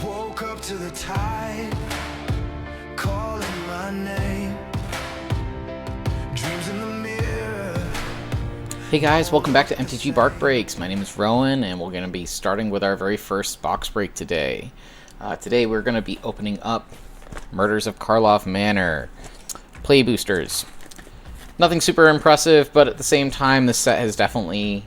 Woke up to the tide calling my name. Dreams in the mirror. Hey guys, welcome back to MTG Bark Breaks. My name is Rowan, and we're going to be starting with our very first box break today. Today we're going to be opening up Murders of Karlov Manor. Play boosters. Nothing super impressive, but at the same time, this set has definitely,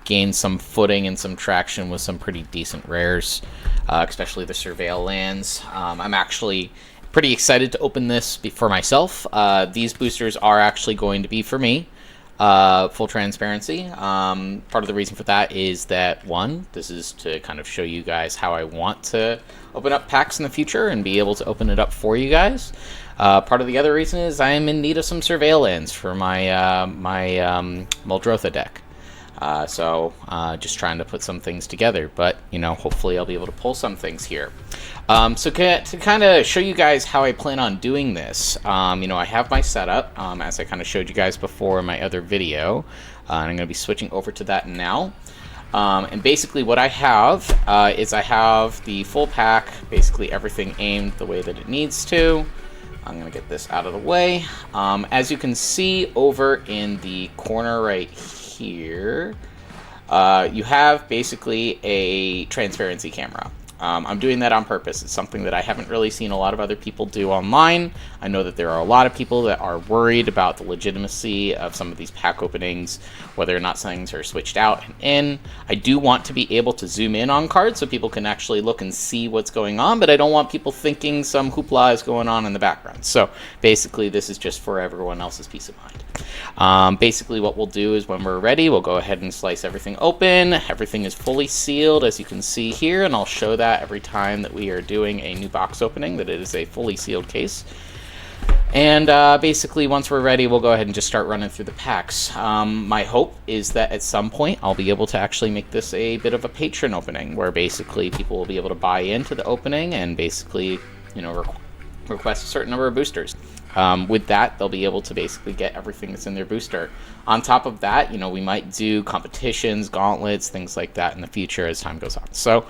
gained some footing and some traction with some pretty decent rares, especially the Surveil lands. I'm actually pretty excited to open this for myself. These boosters are actually going to be for me. Full transparency. Part of the reason for that is that, one, this is to kind of show you guys how I want to open up packs in the future and be able to open it up for you guys. Part of the other reason is I am in need of some Surveil lands for my Muldrotha deck. So just trying to put some things together, but hopefully I'll be able to pull some things here. So to kind of show you guys how I plan on doing this, I have my setup, as I kind of showed you guys before in my other video, and I'm going to be switching over to that now. And basically what I have is I have the full pack, basically everything aimed the way that it needs to. I'm going to get this out of the way. As you can see over in the corner right here, you have basically a transparency camera. I'm doing that on purpose. It's something that I haven't really seen a lot of other people do online. I know that there are a lot of people that are worried about the legitimacy of some of these pack openings, whether or not things are switched out and in. I do want to be able to zoom in on cards so people can actually look and see what's going on, but I don't want people thinking some hoopla is going on in the background. So basically this is just for everyone else's peace of mind. Basically what we'll do is when we're ready, we'll go ahead and slice everything open. Everything is fully sealed, as you can see here, and I'll show that every time that we are doing a new box opening, that it is a fully sealed case. And basically once we're ready, we'll go ahead and just start running through the packs. My hope is that at some point I'll be able to actually make this a bit of a patron opening, where basically people will be able to buy into the opening and basically request a certain number of boosters. With that, they'll be able to basically get everything that's in their booster. On top of that, we might do competitions, gauntlets, things like that in the future as time goes on. So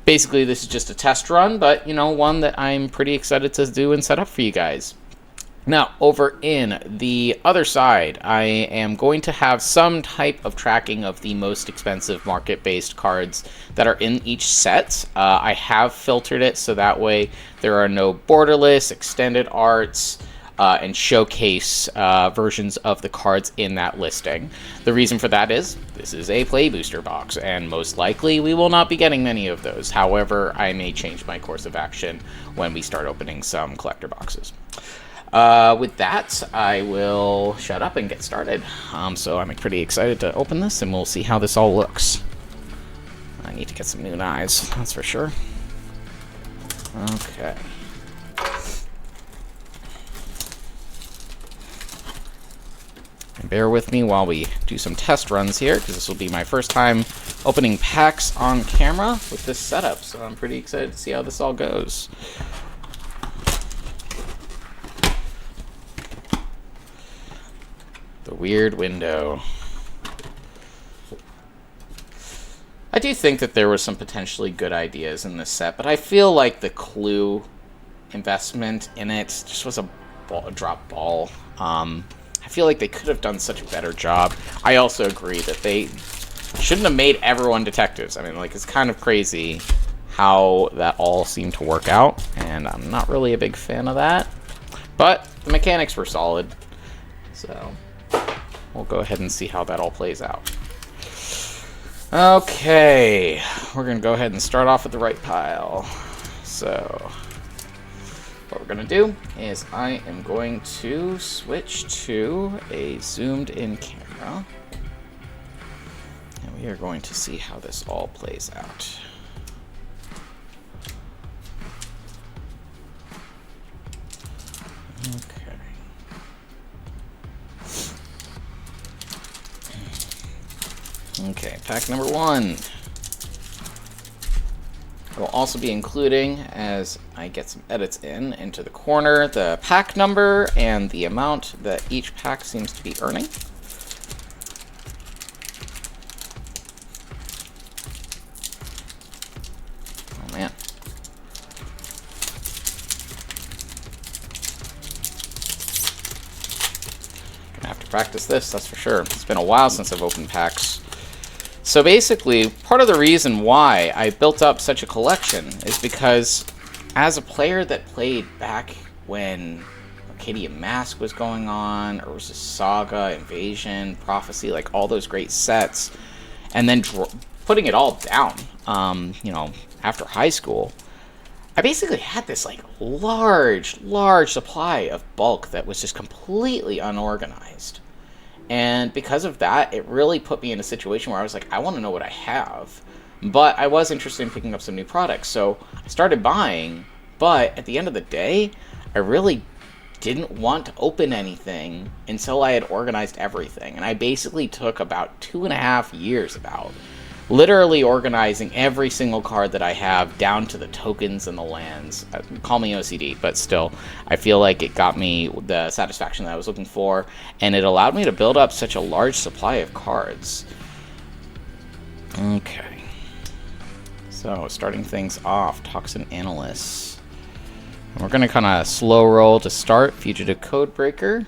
basically this is just a test run, but one that I'm pretty excited to do and set up for you guys. Now, over in the other side, I am going to have some type of tracking of the most expensive market-based cards that are in each set. I have filtered it so that way there are no borderless, extended arts, and showcase versions of the cards in that listing. The reason for that is this is a play booster box, and most likely we will not be getting many of those. However, I may change my course of action when we start opening some collector boxes. With that, I will shut up and get started. So I'm pretty excited to open this, and we'll see how this all looks. I need to get some new knives, that's for sure. Okay. And bear with me while we do some test runs here, because this will be my first time opening packs on camera with this setup, so I'm pretty excited to see how this all goes. The weird window. I do think that there was some potentially good ideas in this set, but I feel like the clue investment in it just was a drop ball. I feel like they could have done such a better job. I also agree that they shouldn't have made everyone detectives. I mean, it's kind of crazy how that all seemed to work out, and I'm not really a big fan of that. But the mechanics were solid, so we'll go ahead and see how that all plays out. Okay, we're going to go ahead and start off with the right pile. So what we're going to do is I am going to switch to a zoomed in camera, and we are going to see how this all plays out. Okay. Okay, pack number 1. I will also be including, as I get some edits into the corner, the pack number and the amount that each pack seems to be earning. Oh man. practice this, that's for sure. It's been a while since I've opened packs. So basically, part of the reason why I built up such a collection is because as a player that played back when Arcadian Mask was going on, or was a Saga, Invasion, Prophecy, like all those great sets, and then putting it all down, you know, after high school, I basically had this like large supply of bulk that was just completely unorganized. And because of that, it really put me in a situation where I was like, I want to know what I have. But I was interested in picking up some new products. So I started buying, but at the end of the day, I really didn't want to open anything until I had organized everything. And I basically took about 2.5 years literally organizing every single card that I have down to the tokens and the lands. Call me OCD, but still, I feel like it got me the satisfaction that I was looking for, and it allowed me to build up such a large supply of cards. Okay. So, starting things off, Toxin Analyst. And we're going to kind of slow roll to start. Fugitive Codebreaker.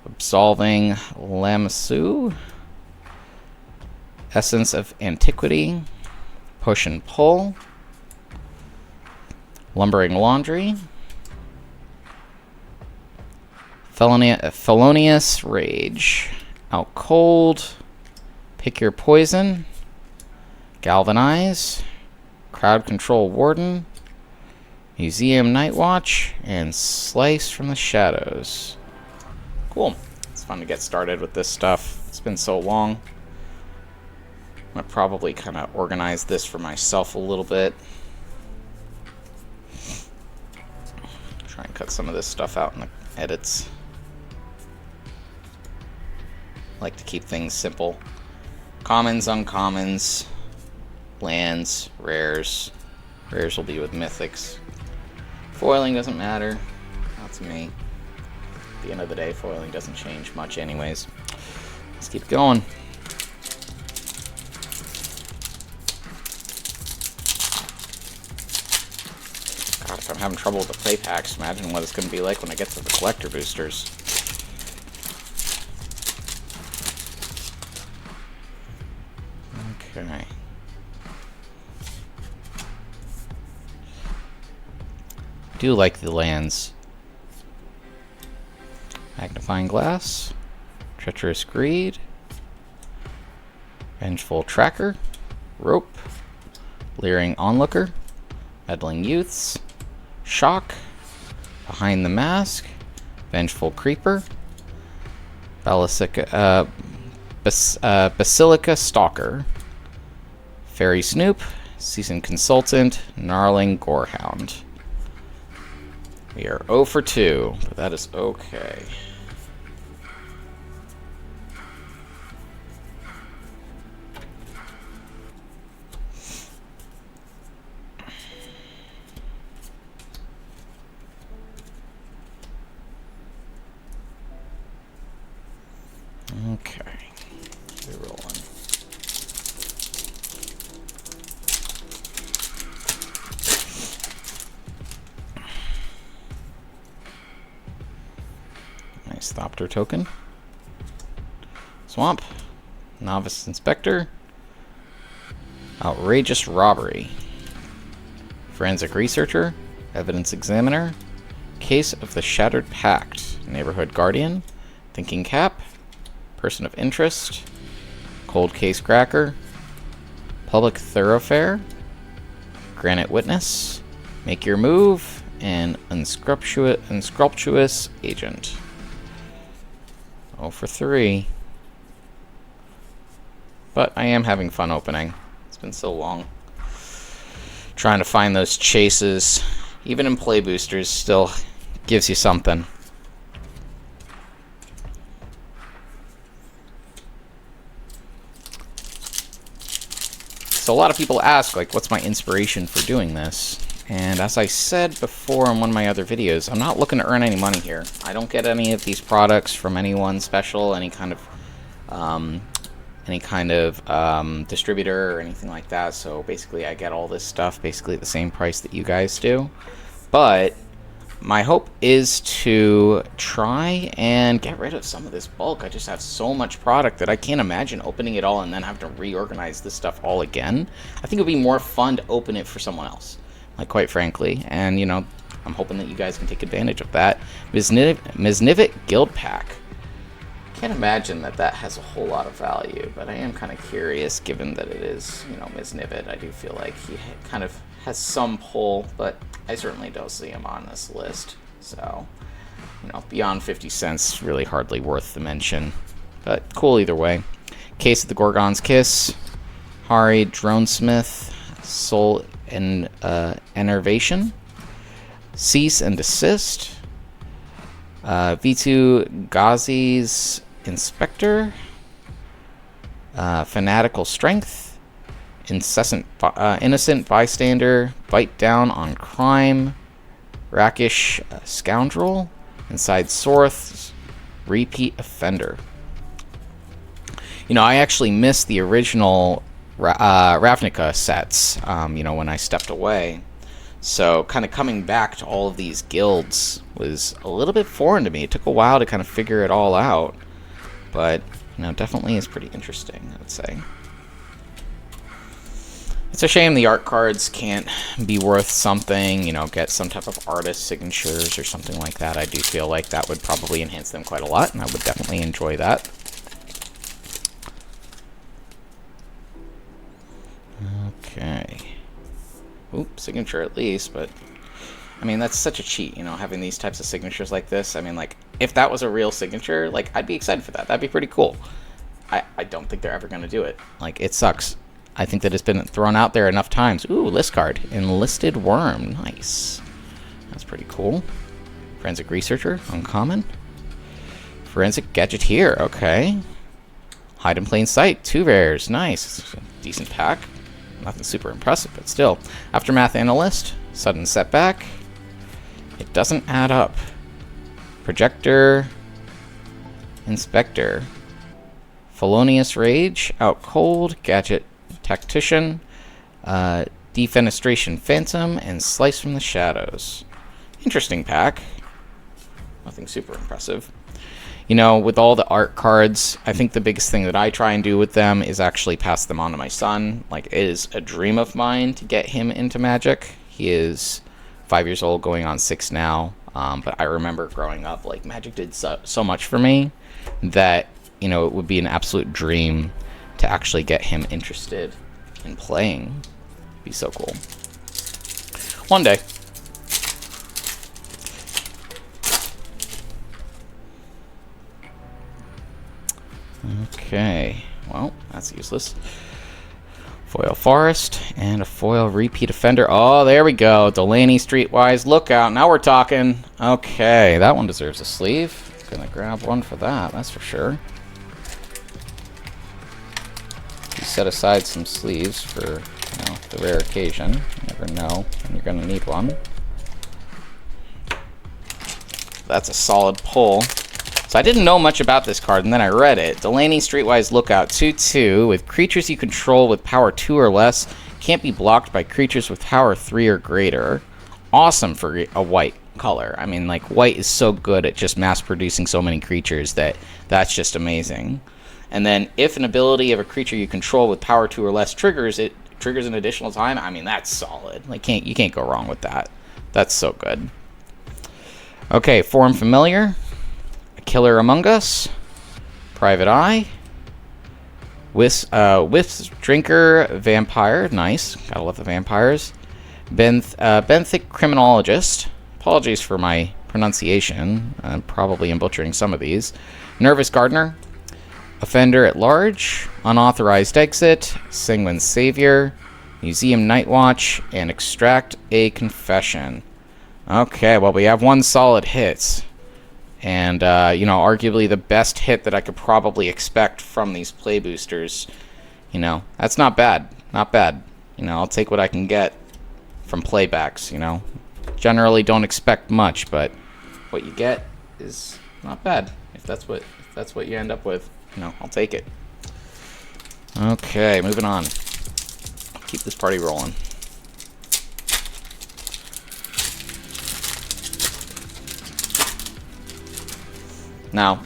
Absolving Lamassu. Essence of Antiquity, Push and Pull, Lumbering Laundry, Felonious Rage, Out Cold, Pick Your Poison, Galvanize, Crowd Control Warden, Museum Night Watch, and Slice from the Shadows. Cool. It's fun to get started with this stuff. It's been so long. I'm going to probably kind of organize this for myself a little bit. Try and cut some of this stuff out in the edits. I like to keep things simple. Commons, uncommons, lands, rares. Rares will be with mythics. Foiling doesn't matter. Not to me. At the end of the day, foiling doesn't change much anyways. Let's keep going. God, if I'm having trouble with the play packs, imagine what it's going to be like when I get to the collector boosters. Okay. I do like the lands. Magnifying Glass, Treacherous Greed, Vengeful Tracker, Rope, Leering Onlooker, Meddling Youths, Shock, Behind the Mask, Vengeful Creeper, Basilica Stalker, Fairy Snoop, Seasoned Consultant, Gnarling Gorehound. We are 0 for 2, but that is okay. Okay, we're rolling. Nice Thopter token. Swamp. Novice Inspector. Outrageous Robbery. Forensic Researcher. Evidence Examiner. Case of the Shattered Pact. Neighborhood Guardian. Thinking Cap. Person of Interest, Cold Case Cracker, Public Thoroughfare, Granite Witness, Make Your Move, and Unscrupulous Agent. 0 for 3. But I am having fun opening. It's been so long. Trying to find those chases, even in play boosters, still gives you something. So a lot of people ask, like, what's my inspiration for doing this? And as I said before in one of my other videos, I'm not looking to earn any money here. I don't get any of these products from anyone special, any kind of distributor or anything like that. So basically I get all this stuff basically at the same price that you guys do. But my hope is to try and get rid of some of this bulk. I just have so much product that I can't imagine opening it all and then have to reorganize this stuff all again. I think it would be more fun to open it for someone else, like, quite frankly. And, you know, I'm hoping that you guys can take advantage of that. Misnivit Guildpact. Can't imagine that that has a whole lot of value, but I am kind of curious, given that it is, you know, Misnivit. I do feel like he kind of has some pull, but I certainly don't see him on this list. So, you know, beyond 50 cents, really hardly worth the mention. But cool either way. Case of the Gorgon's Kiss, Hari Dronesmith, Soul and Enervation, Cease and Desist, V2 Ghazi's Inspector, Fanatical Strength, Innocent Bystander, Bite Down on Crime, Rakish Scoundrel, Inside Sorth, Repeat Offender. You know, I actually missed the original Ravnica sets, you know, when I stepped away. So kind of coming back to all of these guilds was a little bit foreign to me. It took a while to kind of figure it all out. But, you know, definitely is pretty interesting, I would say. It's a shame the art cards can't be worth something, you know, get some type of artist signatures or something like that. I do feel like that would probably enhance them quite a lot, and I would definitely enjoy that. Okay. Oop, signature at least, but I mean, that's such a cheat, you know, having these types of signatures like this. I mean, like, if that was a real signature, like, I'd be excited for that. That'd be pretty cool. I don't think they're ever going to do it. Like, it sucks. I think that it's been thrown out there enough times. Ooh, list card. Enlisted Worm. Nice. That's pretty cool. Forensic Researcher. Uncommon. Forensic Gadgeteer. Okay. Hide in Plain Sight. 2 rares. Nice. Decent pack. Nothing super impressive, but still. Aftermath Analyst. Sudden Setback. It doesn't add up. Projector. Inspector. Felonious Rage. Out Cold. Gadget Tactician. Defenestration Phantom. And Slice from the Shadows. Interesting pack. Nothing super impressive. You know, with all the art cards, I think the biggest thing that I try and do with them is actually pass them on to my son. Like, it is a dream of mine to get him into Magic. He is 5 years old, going on 6 now. But I remember growing up, like, Magic did so much for me that, you know, it would be an absolute dream to actually get him interested in playing. It'd be so cool. One day. Okay, well, that's useless. Foil Forest and a foil Repeat Offender. Oh, there we go. Delney Streetwise Lookout. Now we're talking. Okay, that one deserves a sleeve. Gonna grab one for that, that's for sure. You set aside some sleeves for, you know, the rare occasion. You never know when you're gonna need one. That's a solid pull. So I didn't know much about this card, and then I read it. Delney Streetwise Lookout 2/2 with creatures you control with power 2 or less can't be blocked by creatures with power 3 or greater. Awesome for a white color. I mean, like, white is so good at just mass producing so many creatures that's just amazing. And then if an ability of a creature you control with power 2 or less triggers, it triggers an additional time. I mean, that's solid. Like, you can't go wrong with that. That's so good. Okay, Form Familiar. Killer Among Us, Private Eye, Wisp Drinker Vampire, nice, gotta love the vampires, Benthic Criminologist, apologies for my pronunciation, I probably am butchering some of these, Nervous Gardener, Offender at Large, Unauthorized Exit, Sanguine Savior, Museum Nightwatch, and Extract a Confession. Okay, well, we have one solid hit. And, you know, arguably the best hit that I could probably expect from these play boosters. You know, that's not bad. Not bad. You know, I'll take what I can get from playbacks, you know. Generally don't expect much, but what you get is not bad. If that's what you end up with, you know, I'll take it. Okay, moving on. Keep this party rolling. Now,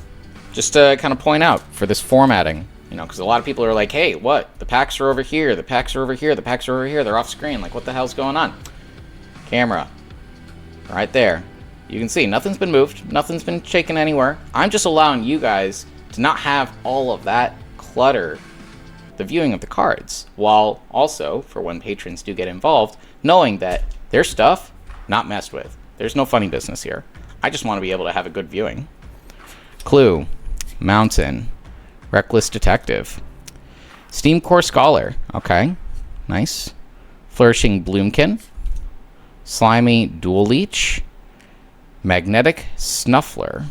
just to kind of point out for this formatting, you know, because a lot of people are like, hey, what? The packs are over here, the packs are over here, the packs are over here, they're off screen. Like, what the hell's going on? Camera. Right there. You can see nothing's been moved, nothing's been shaken anywhere. I'm just allowing you guys to not have all of that clutter the viewing of the cards, while also, for when patrons do get involved, knowing that their stuff not messed with. There's no funny business here. I just want to be able to have a good viewing. Clue, Mountain, Reckless Detective, Steam Core Scholar, okay, nice. Flourishing Bloomkin, Slimy Dual Leech, Magnetic Snuffler,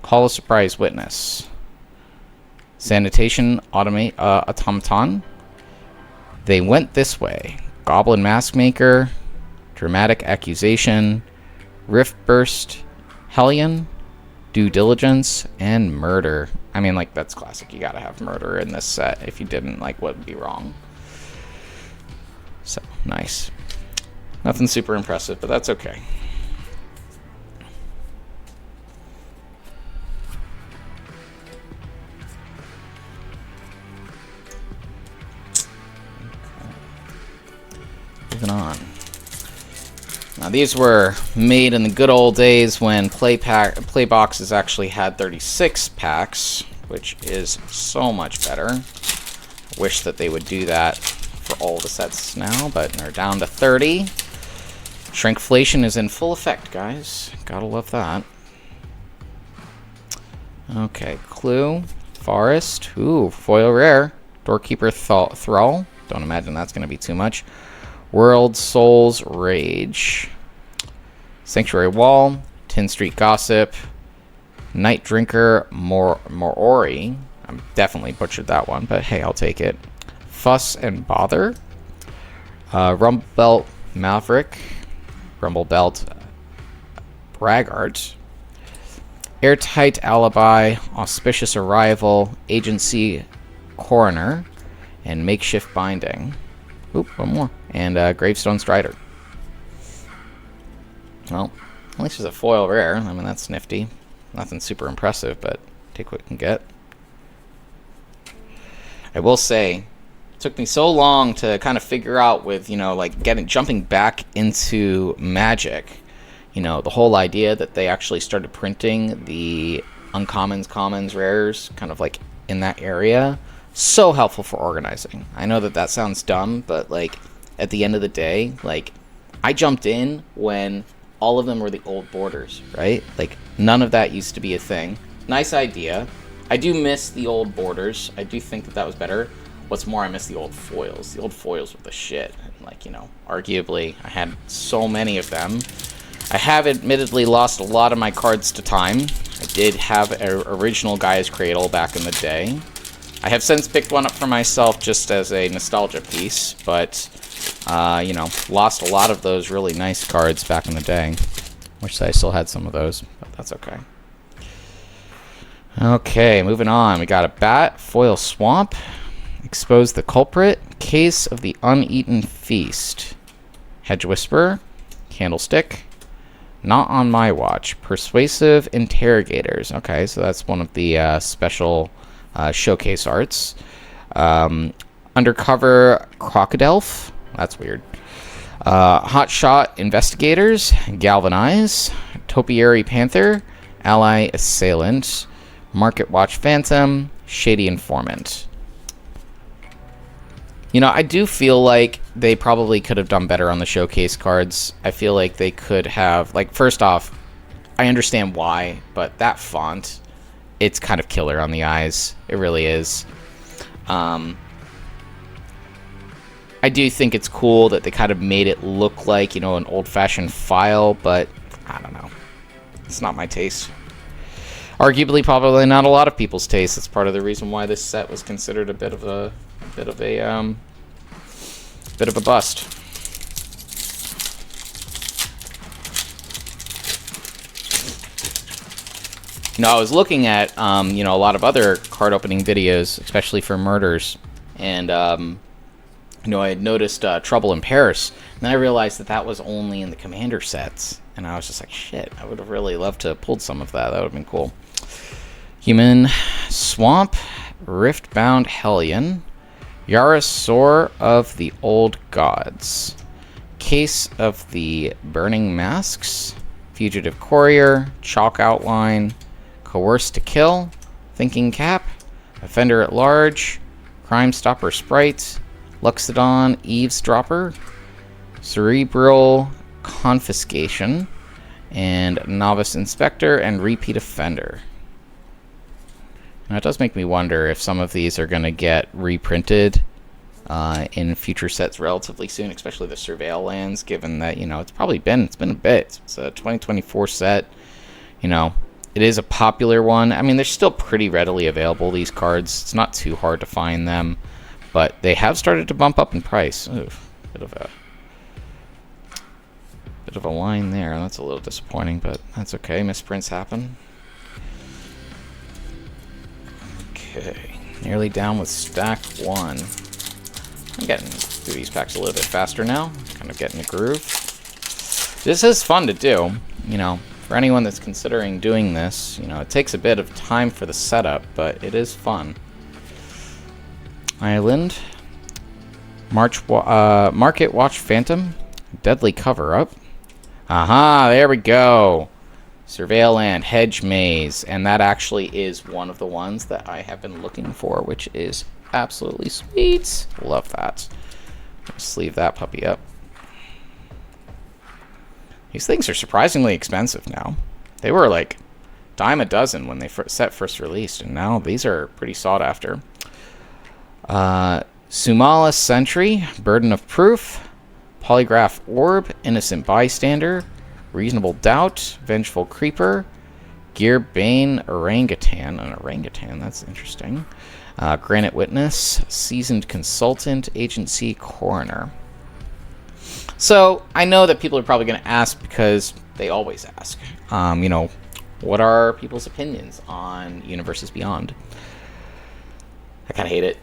Call a Surprise Witness, Sanitation Automaton, They Went This Way, Goblin Maskmaker, Dramatic Accusation, Rift Burst, Hellion, Due Diligence, and Murder. I mean, like, that's classic. You gotta have Murder in this set. If you didn't, like, what would be wrong? So, nice. Nothing super impressive, but that's okay. Moving on. Now these were made in the good old days when play boxes actually had 36 packs, which is so much better. Wish that they would do that for all the sets now, but they're down to 30. Shrinkflation is in full effect, guys. Gotta love that. Okay, Clue, Forest, ooh, foil rare, Doorkeeper Thrall. Don't imagine that's gonna be too much. World Souls Rage, Sanctuary Wall, 10 Street Gossip, Night Drinker Morori. I definitely butchered that one, but hey, I'll take it. Fuss and Bother, Rumblebelt Maverick, Rumblebelt Braggart, Airtight Alibi, Auspicious Arrival, Agency Coroner, and Makeshift Binding. Oop, one more. And Gravestone Strider. Well, at least there's a foil rare. I mean, that's nifty. Nothing super impressive, but take what you can get. I will say, it took me so long to kind of figure out with, you know, like jumping back into Magic. You know, the whole idea that they actually started printing the uncommons, commons, rares, kind of like in that area. So helpful for organizing. I know that sounds dumb, but like at the end of the day, like I jumped in when all of them were the old borders, right? Like none of that used to be a thing. Nice idea. I do miss the old borders. I do think that was better. What's more, I miss the old foils. The old foils were the shit. And like, you know, arguably I had so many of them. I have admittedly lost a lot of my cards to time. I did have an original Gaia's Cradle back in the day. I have since picked one up for myself just as a nostalgia piece, but, you know, lost a lot of those really nice cards back in the day. Wish I still had some of those, but that's okay. Okay, moving on. We got a Bat, Foil Swamp, Expose the Culprit, Case of the Uneaten Feast, Hedge Whisperer, Candlestick, Not on My Watch, Persuasive Interrogators. Okay, so that's one of the special showcase arts. Undercover Crocodile. That's weird. Hotshot Investigators. Galvanize. Topiary Panther. Ally Assailant. Market Watch Phantom. Shady Informant. You know, I do feel like they probably could have done better on the showcase cards. I feel like they could have, like, first off, I understand why, but that font, it's kind of killer on the eyes. It really is. I do think it's cool that they kind of made it look like, you know, an old-fashioned file, but I don't know. It's not my taste. Arguably, probably not a lot of people's taste. That's part of the reason why this set was considered a bit of a bust. You know, I was looking at, you know, a lot of other card opening videos, especially for murders, and, you know, I had noticed Trouble in Paris, and then I realized that that was only in the Commander sets. and I was just like, shit, I would have really loved to have pulled some of that. That would have been cool. Human Swamp, Riftbound Hellion, Yarosor of the Old Gods, Case of the Burning Masks, Fugitive Courier, Chalk Outline, Coerced to Kill, Thinking Cap, Offender at Large, Crime Stopper Sprite, Luxodon Eavesdropper, Cerebral Confiscation, and Novice Inspector and Repeat Offender. Now it does make me wonder if some of these are going to get reprinted in future sets relatively soon, especially the Surveil lands, given that, you know, it's been a bit. It's a 2024 set. You know, it is a popular one. I mean, they're still pretty readily available, these cards. It's not too hard to find them, but they have started to bump up in price. Oof, bit of a line there. That's a little disappointing, but that's okay. Misprints happen. Okay, nearly down with stack 1. I'm getting through these packs a little bit faster now. Kind of getting a groove. This is fun to do, you know. For anyone that's considering doing this, you know, it takes a bit of time for the setup, but it is fun. Island. Market Watch Phantom. Deadly Cover-Up. Aha, there we go. Surveil Land, Hedge Maze, and that actually is one of the ones that I have been looking for, which is absolutely sweet. Love that. Sleeve that puppy up. These things are surprisingly expensive now. They were like dime a dozen when they first released, and now these are pretty sought after. Sumala Sentry, Burden of Proof, Polygraph Orb, Innocent Bystander, Reasonable Doubt, Vengeful Creeper, Gearbane Orangutan. An orangutan, that's interesting. Granite Witness, Seasoned Consultant, Agency Coroner. So, I know that people are probably going to ask, because they always ask, you know, what are people's opinions on Universes Beyond? I kind of hate it.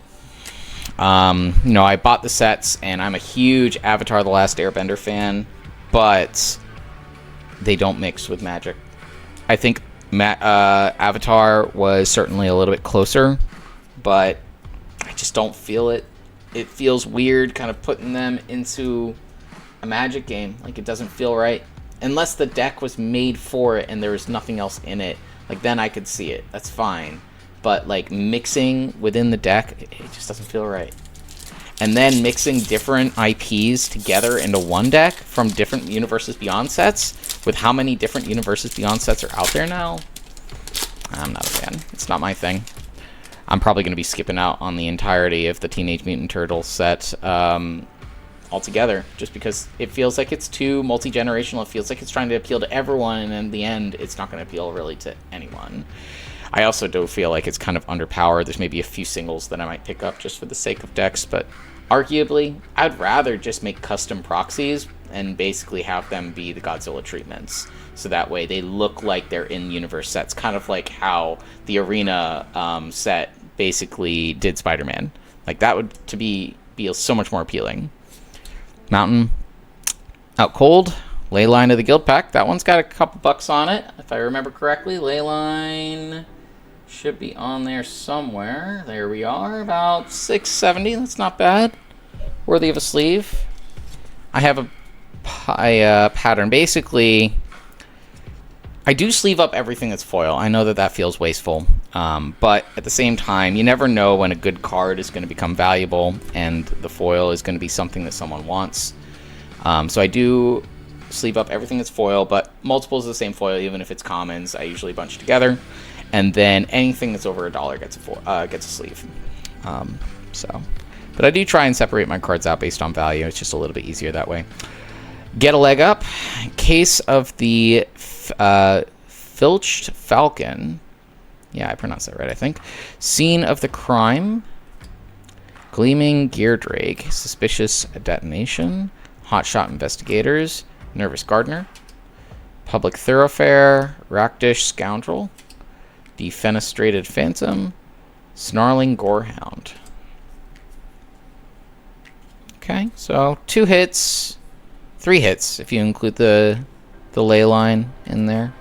You know, I bought the sets, and I'm a huge Avatar The Last Airbender fan, but they don't mix with Magic. I think Avatar was certainly a little bit closer, but I just don't feel it. It feels weird kind of putting them into a Magic game. Like, it doesn't feel right. Unless the deck was made for it and there was nothing else in it, like, then I could see it. That's fine. But, like, mixing within the deck, it just doesn't feel right. And then mixing different IPs together into one deck from different Universes Beyond sets, with how many different Universes Beyond sets are out there now, I'm not a fan. It's not my thing. I'm probably going to be skipping out on the entirety of the Teenage Mutant Turtles set altogether, just because it feels like it's too multi-generational. It feels like it's trying to appeal to everyone, and in the end, it's not going to appeal really to anyone. I also do feel like it's kind of underpowered. There's maybe a few singles that I might pick up just for the sake of decks, but arguably, I'd rather just make custom proxies and basically have them be the Godzilla treatments. So that way they look like they're in-universe sets, kind of like how the Arena set basically did Spider-Man. Like, that would be so much more appealing. Mountain. Out Cold. Leyline of the Guildpact. That one's got a couple bucks on it, if I remember correctly. Leyline should be on there somewhere. There we are. About $6.70. That's not bad. Worthy of a sleeve. I have a pattern. Basically, I do sleeve up everything that's foil. I know that feels wasteful. But at the same time, you never know when a good card is going to become valuable and the foil is going to be something that someone wants. So I do sleeve up everything that's foil, but multiples of the same foil, even if it's commons, I usually bunch together. And then anything that's over $1 gets a sleeve. But I do try and separate my cards out based on value. It's just a little bit easier that way. Get a Leg Up. Case of the Filched Falcon. Yeah, I pronounced that right, I think. Scene of the Crime. Gleaming Geardrake. Suspicious Detonation. Hotshot Investigators. Nervous Gardener. Public Thoroughfare. Rakdish Scoundrel. Defenestrated Phantom. Snarling Gorehound. Okay, so 2 hits. 3 hits if you include the the Leyline in there.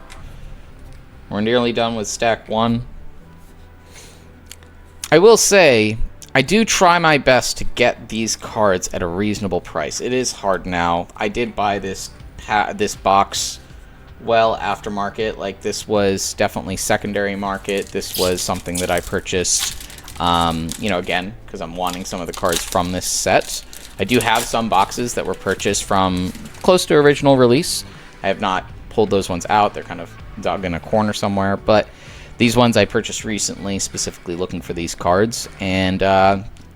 We're nearly done with stack 1. I will say, I do try my best to get these cards at a reasonable price. It is hard now. I did buy this box well after market. Like, this was definitely secondary market. This was something that I purchased, you know, again, because I'm wanting some of the cards from this set. I do have some boxes that were purchased from close to original release. I have not pulled those ones out. They're kind of dug in a corner somewhere, but these ones I purchased recently, specifically looking for these cards. And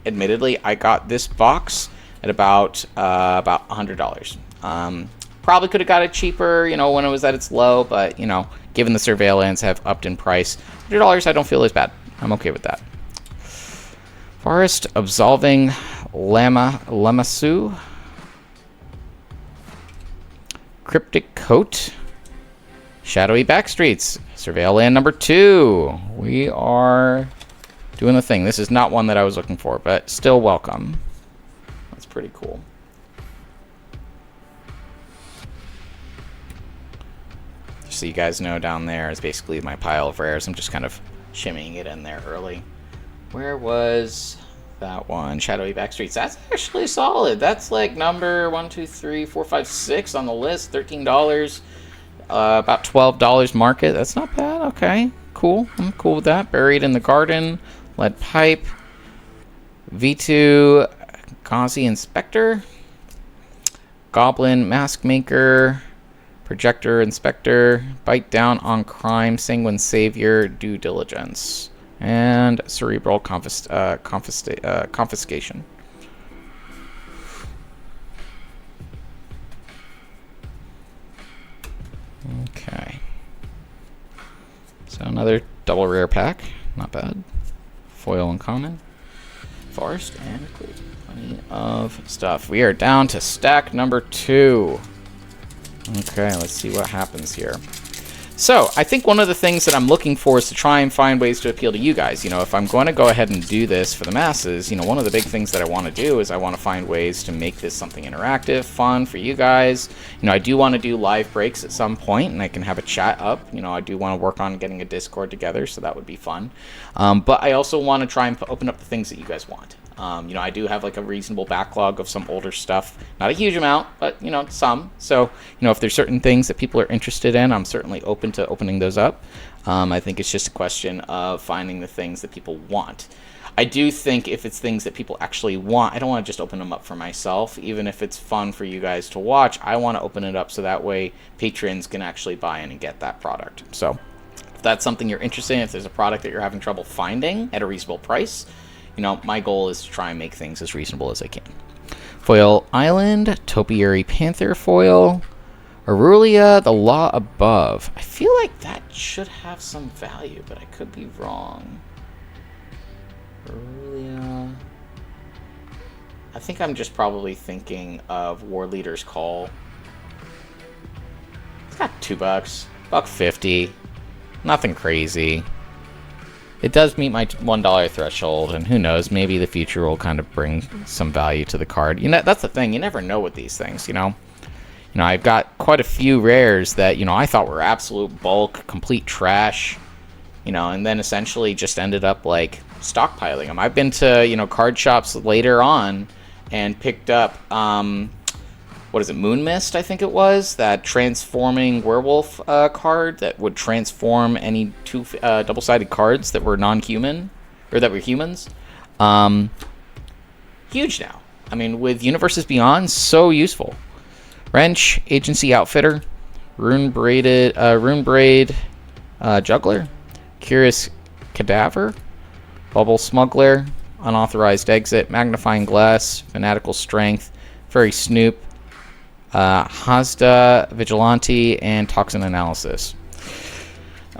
admittedly, I got this box at about $100. Probably could have got it cheaper, you know, when it was at its low, but, you know, given the surveillance have upped in price, $100 I don't feel is bad. I'm okay with that. Forest Absolving Lamassu. Cryptic Coat. Shadowy Backstreets. Surveil land number 2. We are doing the thing. This is not one that I was looking for, but still welcome. That's pretty cool. Just so you guys know, down there is basically my pile of rares. I'm just kind of shimmying it in there early. Where was that one? Shadowy Backstreets. That's actually solid. That's like number 1, 2, 3, 4, 5, 6 on the list. $13. About $12 market. That's not bad. Okay, cool. I'm cool with that. Buried in the Garden. Lead Pipe. V2. Gauzy Inspector. Goblin Mask Maker. Projector Inspector. Bite Down on Crime. Sanguine Savior. Due Diligence. And Cerebral Confiscation. Okay. So another double rare pack. Not bad. Foil uncommon. Forest and plenty of stuff. We are down to stack number 2. Okay, let's see what happens here. So, I think one of the things that I'm looking for is to try and find ways to appeal to you guys. You know, if I'm going to go ahead and do this for the masses, you know, one of the big things that I want to do is I want to find ways to make this something interactive, fun for you guys. You know, I do want to do live breaks at some point, and I can have a chat up. You know, I do want to work on getting a Discord together, so that would be fun. But I also want to try and open up the things that you guys want. You know, I do have like a reasonable backlog of some older stuff. Not a huge amount, but, you know, some. So, you know, if there's certain things that people are interested in, I'm certainly open to opening those up. I think it's just a question of finding the things that people want. I do think if it's things that people actually want, I don't want to just open them up for myself. Even if it's fun for you guys to watch, I want to open it up so that way patrons can actually buy in and get that product. So if that's something you're interested in, if there's a product that you're having trouble finding at a reasonable price, you know, my goal is to try and make things as reasonable as I can. Foil Island, Topiary Panther Foil, Aurelia, The Law Above. I feel like that should have some value, but I could be wrong. Aurelia. I think I'm just probably thinking of Warleader's Call. It's got $2, $1.50. Nothing crazy. It does meet my $1 threshold, and who knows, maybe the future will kind of bring some value to the card. You know, that's the thing, you never know with these things, you know? You know, I've got quite a few rares that, you know, I thought were absolute bulk, complete trash, you know, and then essentially just ended up, like, stockpiling them. I've been to, you know, card shops later on and picked up, what is it, Moon Mist, I think it was, that transforming werewolf card that would transform any two double-sided cards that were non-human, or that were humans. Huge now. I mean, with Universes Beyond, so useful. Wrench, Agency Outfitter, Rune Braid Juggler, Curious Cadaver, Bubble Smuggler, Unauthorized Exit, Magnifying Glass, Fanatical Strength, Furry Snoop, Hazda, Vigilante, and Toxin Analysis.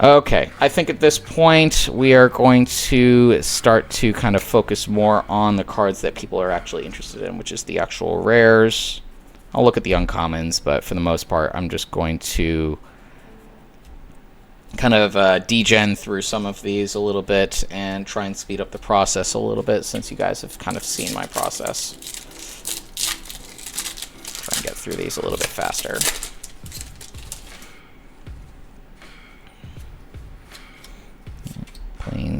Okay, I think at this point we are going to start to kind of focus more on the cards that people are actually interested in, which is the actual rares. I'll look at the uncommons, but for the most part I'm just going to kind of degen through some of these a little bit and try and speed up the process a little bit, since you guys have kind of seen my process. Try and get through these a little bit faster.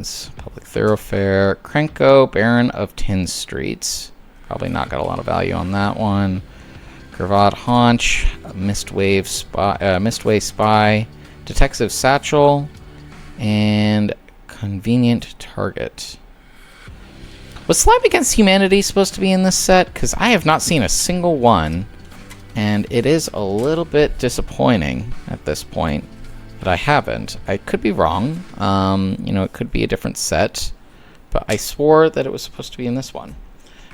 means. Public Thoroughfare. Krenko, Baron of Tin Streets. Probably not got a lot of value on that one. Cravat Haunch, Mistwave Spy, Detective Satchel, and Convenient Target. Was Slime Against Humanity supposed to be in this set? Because I have not seen a single one, and it is a little bit disappointing at this point that I haven't. I could be wrong. You know, it could be a different set, but I swore that it was supposed to be in this one.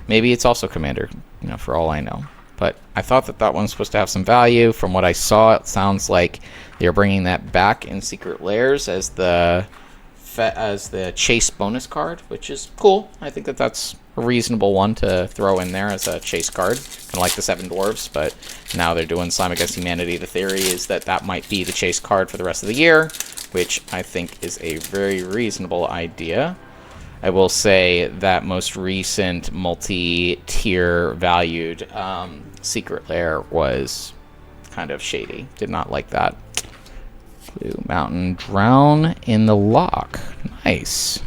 Maybe it's also Commander, you know, for all I know. But I thought that that one's supposed to have some value. From what I saw, it sounds like they're bringing that back in Secret Lairs as the chase bonus card, which is cool. I think that that's a reasonable one to throw in there as a chase card, kind of like the Seven Dwarves. But now they're doing Slime Against Humanity. The theory is that that might be the chase card for the rest of the year, which I think is a very reasonable idea. I will say that most recent multi-tier valued Secret Lair was kind of shady. Did not like that. Blue Mountain, Drown in the Lock. Nice.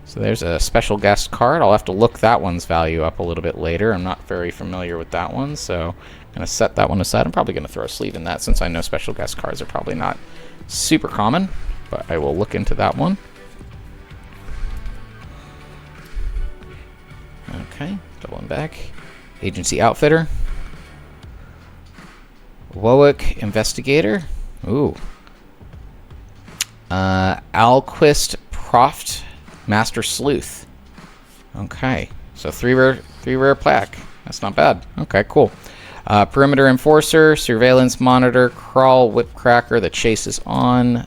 So there's a special guest card. I'll have to look that one's value up a little bit later. I'm not very familiar with that one, so I'm going to set that one aside. I'm probably going to throw a sleeve in that since I know special guest cards are probably not super common, but I will look into that one. Okay, doubling back. Agency Outfitter. Wowick Investigator. Ooh. Alquist Proft Master Sleuth. Okay, so three rare plaque. That's not bad. Okay, cool. Perimeter Enforcer, Surveillance Monitor, Crawl Whipcracker, the chase is on,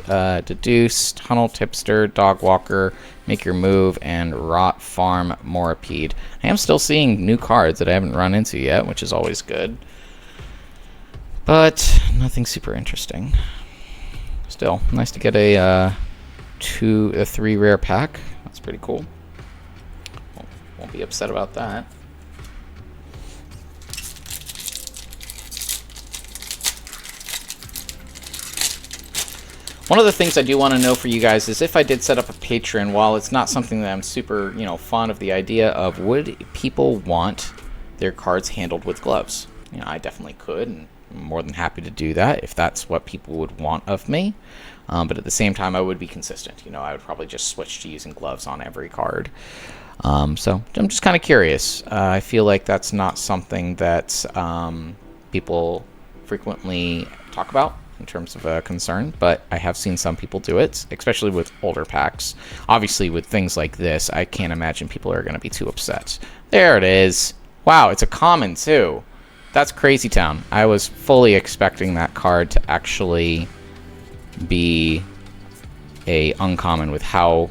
Deduce, Tunnel Tipster, Dog Walker, Make Your Move, and Rot Farm Moripede. I am still seeing new cards that I haven't run into yet, which is always good. But nothing super interesting. Still, nice to get a 3 rare pack. That's pretty cool. Won't be upset about that. One of the things I do want to know for you guys is if I did set up a Patreon, while it's not something that I'm super, fond of the idea of, would people want their cards handled with gloves? I definitely could, and I'm more than happy to do that if that's what people would want of me. But at the same time, I would be consistent. I would probably just switch to using gloves on every card. So I'm just kind of curious. I feel like that's not something that people frequently talk about in terms of a concern, but I have seen some people do it, especially with older packs. Obviously, with things like this, I can't imagine people are going to be too upset. There it is. Wow, it's a common, too. That's Crazy Town. I was fully expecting that card to actually be a uncommon with how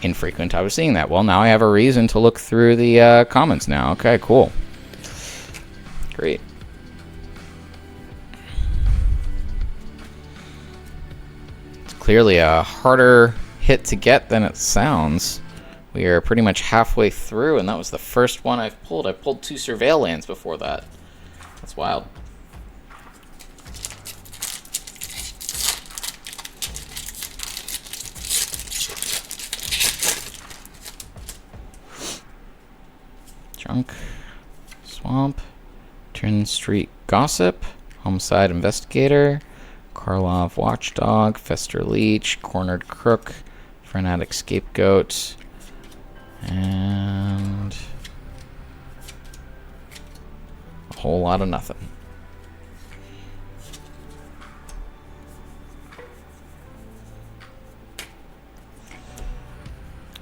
infrequent I was seeing that. Well, now I have a reason to look through the commons now. Okay, cool. Great. It's clearly a harder hit to get than it sounds. We are pretty much halfway through, and that was the first one I've pulled. I pulled 2 Surveil lands before that. That's wild. Junk, Swamp, Turn Street Gossip, Homicide Investigator, Karlov Watchdog, Fester Leech, Cornered Crook, Frenetic Scapegoat, and a whole lot of nothing.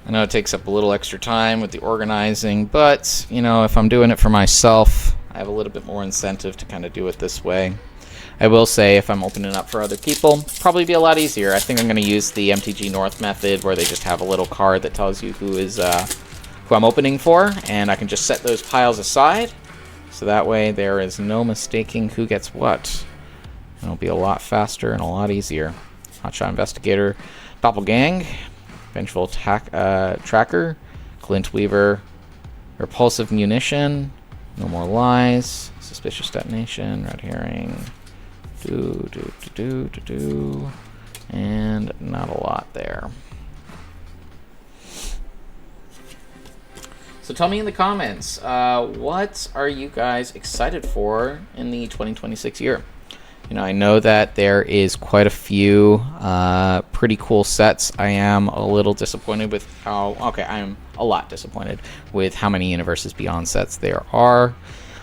I know it takes up a little extra time with the organizing, but, if I'm doing it for myself, I have a little bit more incentive to kind of do it this way. I will say, if I'm opening up for other people, probably be a lot easier. I think I'm going to use the MTG North method, where they just have a little card that tells you who I'm opening for, and I can just set those piles aside, so that way there is no mistaking who gets what. It'll be a lot faster and a lot easier. Hotshot Investigator, Doppelgang, Vengeful Tracker, Glint Weaver, Repulsive Munition, No More Lies, Suspicious Detonation, Red Herring, and not a lot there. So tell me in the comments, what are you guys excited for in the 2026 year? You know, I know that there is quite a few pretty cool sets. I am a little disappointed with how... Okay, I am a lot disappointed with how many Universes Beyond sets there are.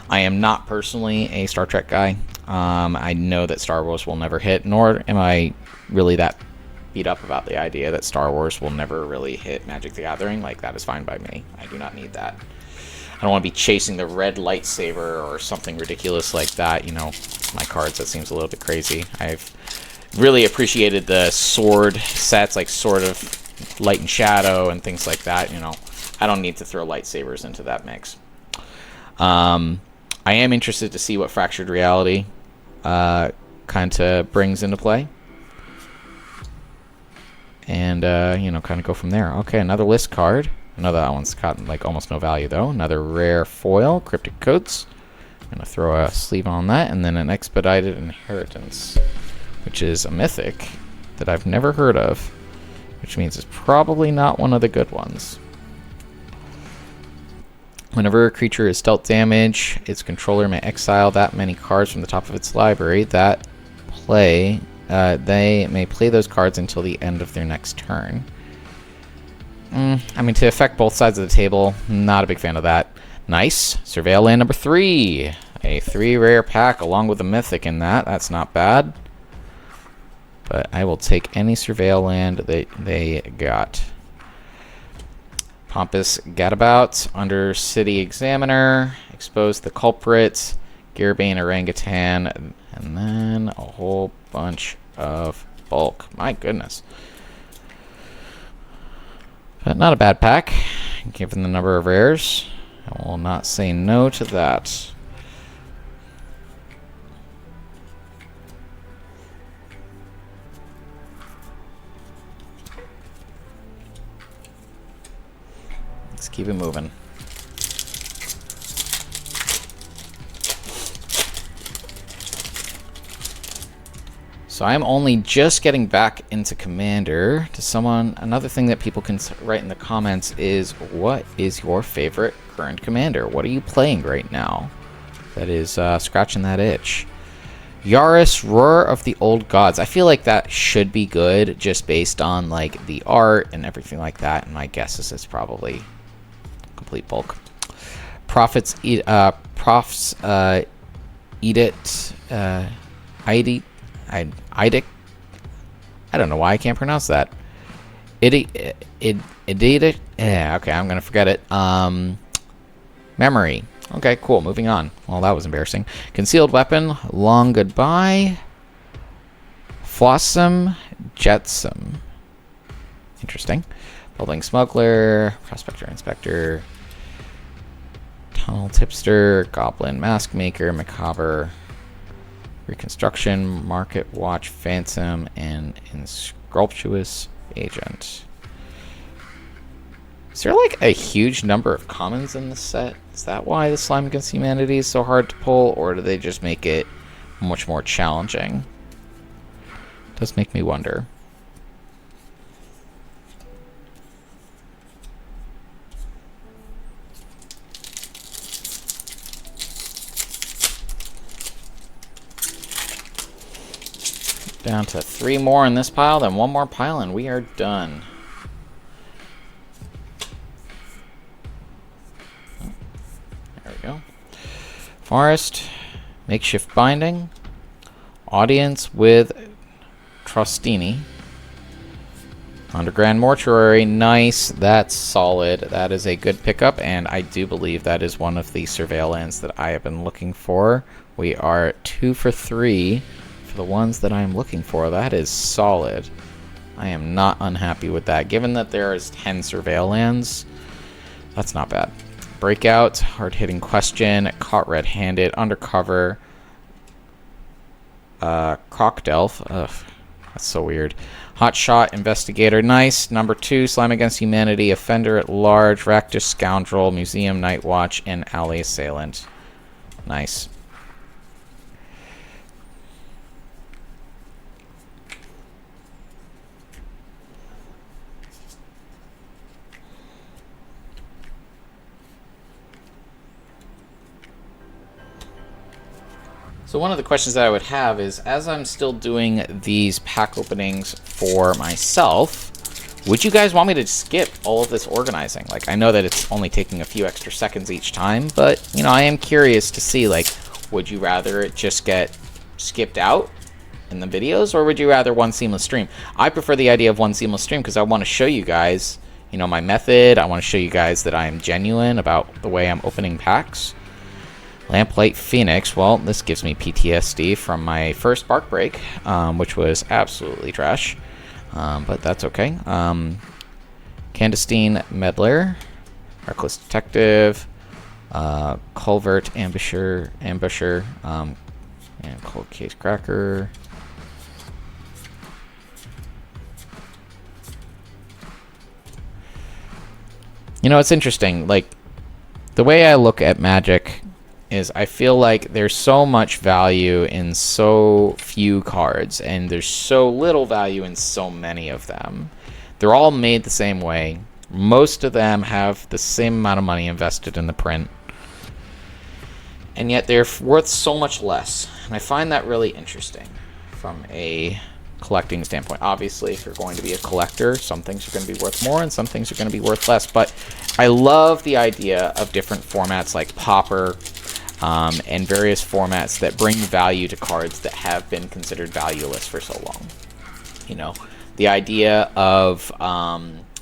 I am not personally a Star Trek guy. I know that Star Wars will never hit, nor am I really that beat up about the idea that Star Wars will never really hit Magic the Gathering. Like, that is fine by me. I do not need that. I don't want to be chasing the red lightsaber or something ridiculous like that. You know, my cards, that seems a little bit crazy. I've really appreciated the sword sets, like Sword of Light and Shadow and things like that. You know, I don't need to throw lightsabers into that mix. I am interested to see what Fractured Reality kind of brings into play. And, you know, kind of go from there. Okay, another list card. I know that one's got, like, almost no value, though. Another rare foil, Cryptic Coats. I'm going to throw a sleeve on that. And then an Expedited Inheritance, which is a mythic that I've never heard of, which means it's probably not one of the good ones. Whenever a creature is dealt damage, its controller may exile that many cards from the top of its library that play... they may play those cards until the end of their next turn. I mean, to affect both sides of the table, not a big fan of that. Nice. Surveil land number 3. A 3 rare pack along with a mythic in that. That's not bad. But I will take any Surveil land that they got. Pompous Gadabout, Undercity Examiner, Expose the Culprit, Gearbane Orangutan, and then a whole bunch of bulk. My goodness. But not a bad pack, given the number of rares. I will not say no to that. Let's keep it moving. So I'm only just getting back into Commander. Another thing that people can write in the comments is, what is your favorite current Commander? What are you playing right now that is scratching that itch? Yaris, Roar of the Old Gods. I feel like that should be good just based on like the art and everything like that. And my guess is it's probably complete bulk. Prophets Edict, I don't know why I can't pronounce that. Okay, I'm gonna forget it. Memory. Okay, cool. Moving on. Well, that was embarrassing. Concealed Weapon. Long Goodbye. Flossum Jetsam. Interesting. Building Smuggler. Prospector Inspector. Tunnel Tipster. Goblin Mask Maker. Macabre. Reconstruction, Market Watch, Phantom, and Inscrupulous Agent. Is there like a huge number of commons in this set? Is that why the Slime Against Humanity is so hard to pull, or do they just make it much more challenging? It does make me wonder. Down to 3 more in this pile, then 1 more pile, and we are done. Oh, there we go. Forest, Makeshift Binding, Audience with Trostini, Underground Mortuary, nice, that's solid. That is a good pickup, and I do believe that is one of the Surveil lands that I have been looking for. We are 2 for 3. For the ones that I'm looking for, that is solid. I am not unhappy with that. Given that there is 10 Surveil lands, that's not bad. Breakout, hard-hitting question, caught red-handed, undercover, Crocdelf, ugh, that's so weird. Hot Shot, Investigator, nice. Number 2, Slime Against Humanity, Offender at Large, Raktish Scoundrel, Museum Night Watch, and Alley Assailant. Nice. So one of the questions that I would have is, as I'm still doing these pack openings for myself, would you guys want me to skip all of this organizing? Like, I know that it's only taking a few extra seconds each time, but, you know, I am curious to see, like, would you rather it just get skipped out in the videos, or would you rather one seamless stream? I prefer the idea of one seamless stream because I want to show you guys, you know, my method. I want to show you guys that I am genuine about the way I'm opening packs. Lamplight Phoenix, well, this gives me PTSD from my first Bark Break, which was absolutely trash, but that's okay. Clandestine Meddler, Reckless Detective, Culvert Ambusher, and Cold Case Cracker. You know, it's interesting, like, the way I look at Magic is I feel like there's so much value in so few cards, and there's so little value in so many of them. They're all made the same way. Most of them have the same amount of money invested in the print, and yet they're worth so much less. And I find that really interesting from a collecting standpoint. Obviously, if you're going to be a collector, some things are going to be worth more and some things are going to be worth less. But I love the idea of different formats like Pauper, and various formats that bring value to cards that have been considered valueless for so long. You know, the idea of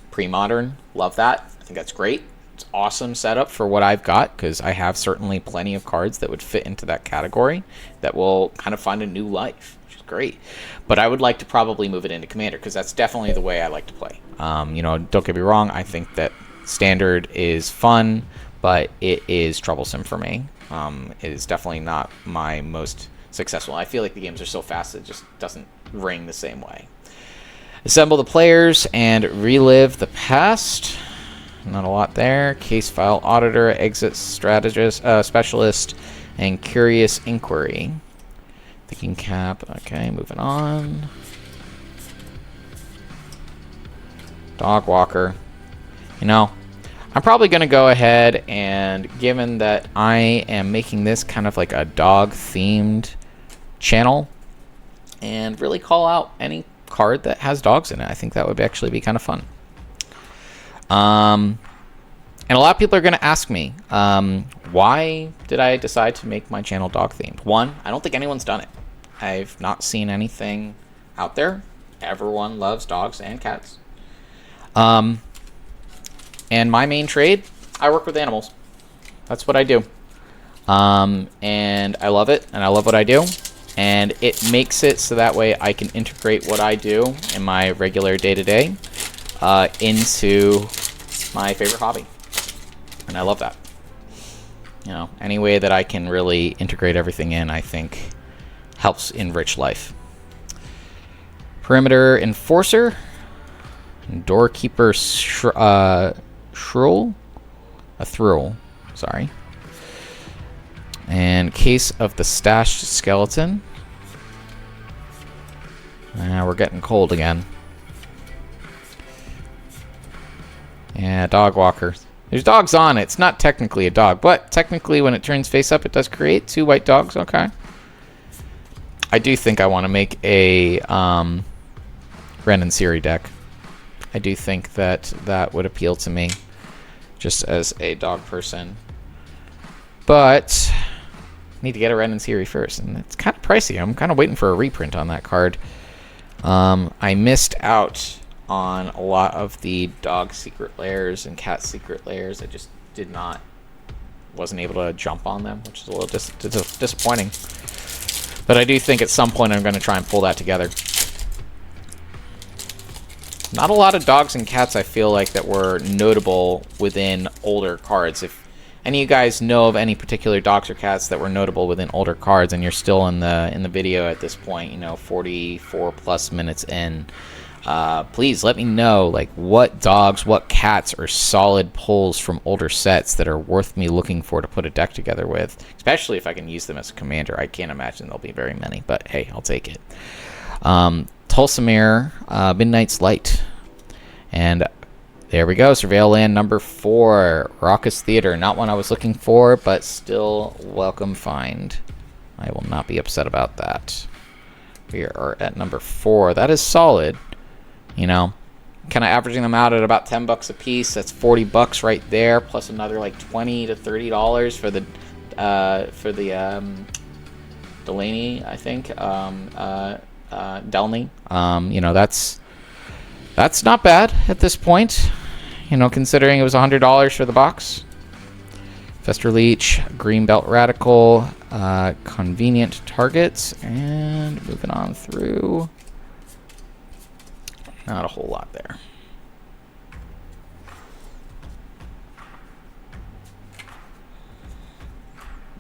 pre-modern, love that. I think that's great. It's awesome setup for what I've got, because I have certainly plenty of cards that would fit into that category that will kind of find a new life, which is great. But I would like to probably move it into Commander, because that's definitely the way I like to play. You know, don't get me wrong, I think that Standard is fun, but it is troublesome for me. It is definitely not my most successful. I feel like the games are so fast it just doesn't ring the same way. Assemble the players and relive the past. Not a lot there. Case file auditor, exit strategist, specialist, and curious inquiry. Thinking cap. Okay, moving on. Dog walker. You know, I'm probably going to go ahead and, given that I am making this kind of like a dog-themed channel, and really call out any card that has dogs in it. I think that would actually be kind of fun. And a lot of people are going to ask me, why did I decide to make my channel dog-themed? One, I don't think anyone's done it. I've not seen anything out there. Everyone loves dogs and cats. And my main trade, I work with animals. That's what I do. And I love it, and I love what I do. And it makes it so that way I can integrate what I do in my regular day-to-day into my favorite hobby. And I love that. You know, any way that I can really integrate everything in, I think, helps enrich life. Perimeter Enforcer. Doorkeeper Thrall, sorry. And Case of the Stashed Skeleton. We're getting cold again. Yeah, Dog Walker. There's dogs on it. It's not technically a dog, but technically when it turns face up, it does create 2 white dogs. Okay. I do think I want to make a Ren and Siri deck. I do think that that would appeal to me, just as a dog person. But I need to get a Ren and Siri first, and it's kind of pricey. I'm kind of waiting for a reprint on that card. I missed out on a lot of the dog secret lairs and cat secret lairs. I just wasn't able to jump on them, which is a little disappointing. But I do think at some point I'm going to try and pull that together. Not a lot of dogs and cats I feel like that were notable within older cards. If any of you guys know of any particular dogs or cats that were notable within older cards, and you're still in the video at this point, you know, 44 plus minutes in, please let me know, like, what dogs, what cats are solid pulls from older sets that are worth me looking for to put a deck together with, especially if I can use them as a commander. I can't imagine there'll be very many, but hey, I'll take it. Tulsamere, Midnight's Light. And there we go, Surveil land number 4, Raucous Theater. Not one I was looking for, but still welcome find. I will not be upset about that. We are at number 4. That is solid. You know, kind of averaging them out at about 10 bucks a piece. That's 40 bucks right there, plus another like $20 to $30 for the Delney, I think. Delney. You know, that's not bad at this point. You know, considering it was $100 for the box. Fester Leech, Greenbelt Radical, Convenient Targets, and moving on through. Not a whole lot there.